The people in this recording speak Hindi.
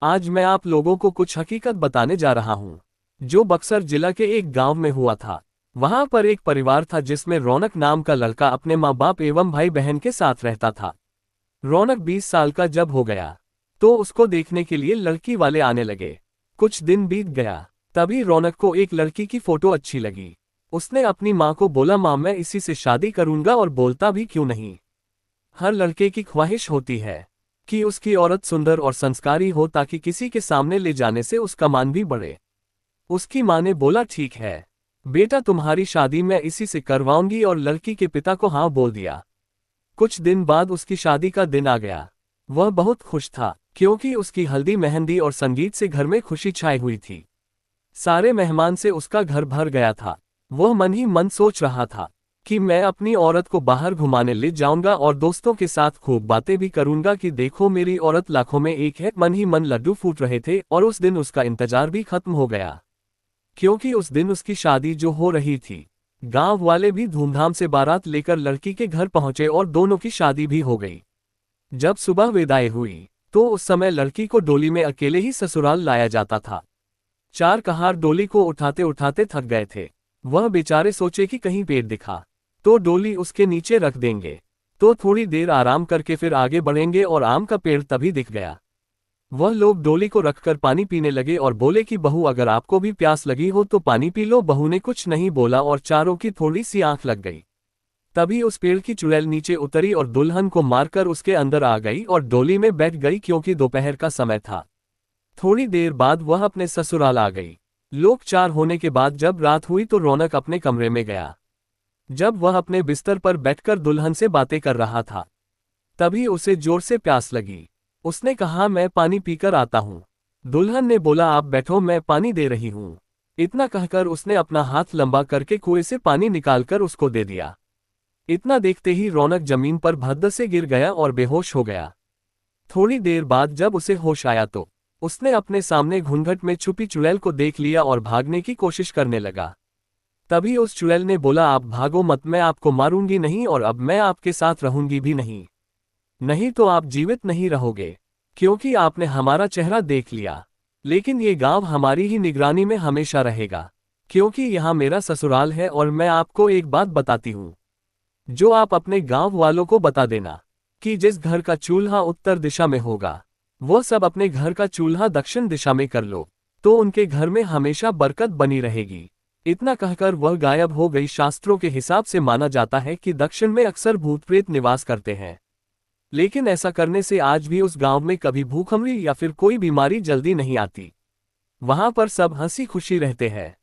आज मैं आप लोगों को कुछ हकीकत बताने जा रहा हूँ जो बक्सर जिला के एक गांव में हुआ था। वहां पर एक परिवार था जिसमें रौनक नाम का लड़का अपने माँ बाप एवं भाई बहन के साथ रहता था। रौनक 20 साल का जब हो गया तो उसको देखने के लिए लड़की वाले आने लगे। कुछ दिन बीत गया, तभी रौनक को एक लड़की की फोटो अच्छी लगी। उसने अपनी माँ को बोला, माँ मैं इसी से शादी करूंगा, और बोलता भी क्यों नहीं। हर लड़के की ख्वाहिश होती है कि उसकी औरत सुंदर और संस्कारी हो ताकि किसी के सामने ले जाने से उसका मान भी बढ़े। उसकी माँ ने बोला, ठीक है बेटा, तुम्हारी शादी मैं इसी से करवाऊंगी, और लड़की के पिता को हाँ बोल दिया। कुछ दिन बाद उसकी शादी का दिन आ गया। वह बहुत खुश था क्योंकि उसकी हल्दी मेहंदी और संगीत से घर में खुशी छाई हुई थी। सारे मेहमान से उसका घर भर गया था। वह मन ही मन सोच रहा था कि मैं अपनी औरत को बाहर घुमाने ले जाऊंगा और दोस्तों के साथ खूब बातें भी करूंगा कि देखो मेरी औरत लाखों में एक है। मन ही मन लड्डू फूट रहे थे और उस दिन उसका इंतजार भी खत्म हो गया, क्योंकि उस दिन उसकी शादी जो हो रही थी। गांव वाले भी धूमधाम से बारात लेकर लड़की के घर पहुंचे और दोनों की शादी भी हो गई। जब सुबह विदाई हुई तो उस समय लड़की को डोली में अकेले ही ससुराल लाया जाता था। चार कहार डोली को उठाते उठाते थक गए थे। वह बेचारे सोचे कि कहीं पेड़ दिखा तो डोली उसके नीचे रख देंगे, तो थोड़ी देर आराम करके फिर आगे बढ़ेंगे, और आम का पेड़ तभी दिख गया। वह लोग डोली को रखकर पानी पीने लगे और बोले कि बहू अगर आपको भी प्यास लगी हो तो पानी पी लो। बहू ने कुछ नहीं बोला और चारों की थोड़ी सी आंख लग गई। तभी उस पेड़ की चुड़ैल नीचे उतरी और दुल्हन को मारकर उसके अंदर आ गई और डोली में बैठ गई, क्योंकि दोपहर का समय था। थोड़ी देर बाद वह अपने ससुराल आ गई। लोग चार होने के बाद जब रात हुई तो रौनक अपने कमरे में गया। जब वह अपने बिस्तर पर बैठकर दुल्हन से बातें कर रहा था, तभी उसे जोर से प्यास लगी। उसने कहा, मैं पानी पीकर आता हूँ। दुल्हन ने बोला, आप बैठो मैं पानी दे रही हूँ। इतना कहकर उसने अपना हाथ लंबा करके कुएं से पानी निकालकर उसको दे दिया। इतना देखते ही रौनक जमीन पर भद्द से गिर गया और बेहोश हो गया। थोड़ी देर बाद जब उसे होश आया तो उसने अपने सामने घूंघट में छुपी चुड़ैल को देख लिया और भागने की कोशिश करने लगा। तभी उस चुड़ैल ने बोला, आप भागो मत, मैं आपको मारूंगी नहीं और अब मैं आपके साथ रहूंगी भी नहीं। नहीं तो आप जीवित नहीं रहोगे, क्योंकि आपने हमारा चेहरा देख लिया। लेकिन ये गांव हमारी ही निगरानी में हमेशा रहेगा, क्योंकि यहाँ मेरा ससुराल है। और मैं आपको एक बात बताती हूँ जो आप अपने गांव वालों को बता देना कि जिस घर का चूल्हा उत्तर दिशा में होगा वो सब अपने घर का चूल्हा दक्षिण दिशा में कर लो, तो उनके घर में हमेशा बरकत बनी रहेगी। इतना कहकर वह गायब हो गई। शास्त्रों के हिसाब से माना जाता है कि दक्षिण में अक्सर भूत प्रेत निवास करते हैं, लेकिन ऐसा करने से आज भी उस गांव में कभी भूखमरी या फिर कोई बीमारी जल्दी नहीं आती। वहां पर सब हंसी खुशी रहते हैं।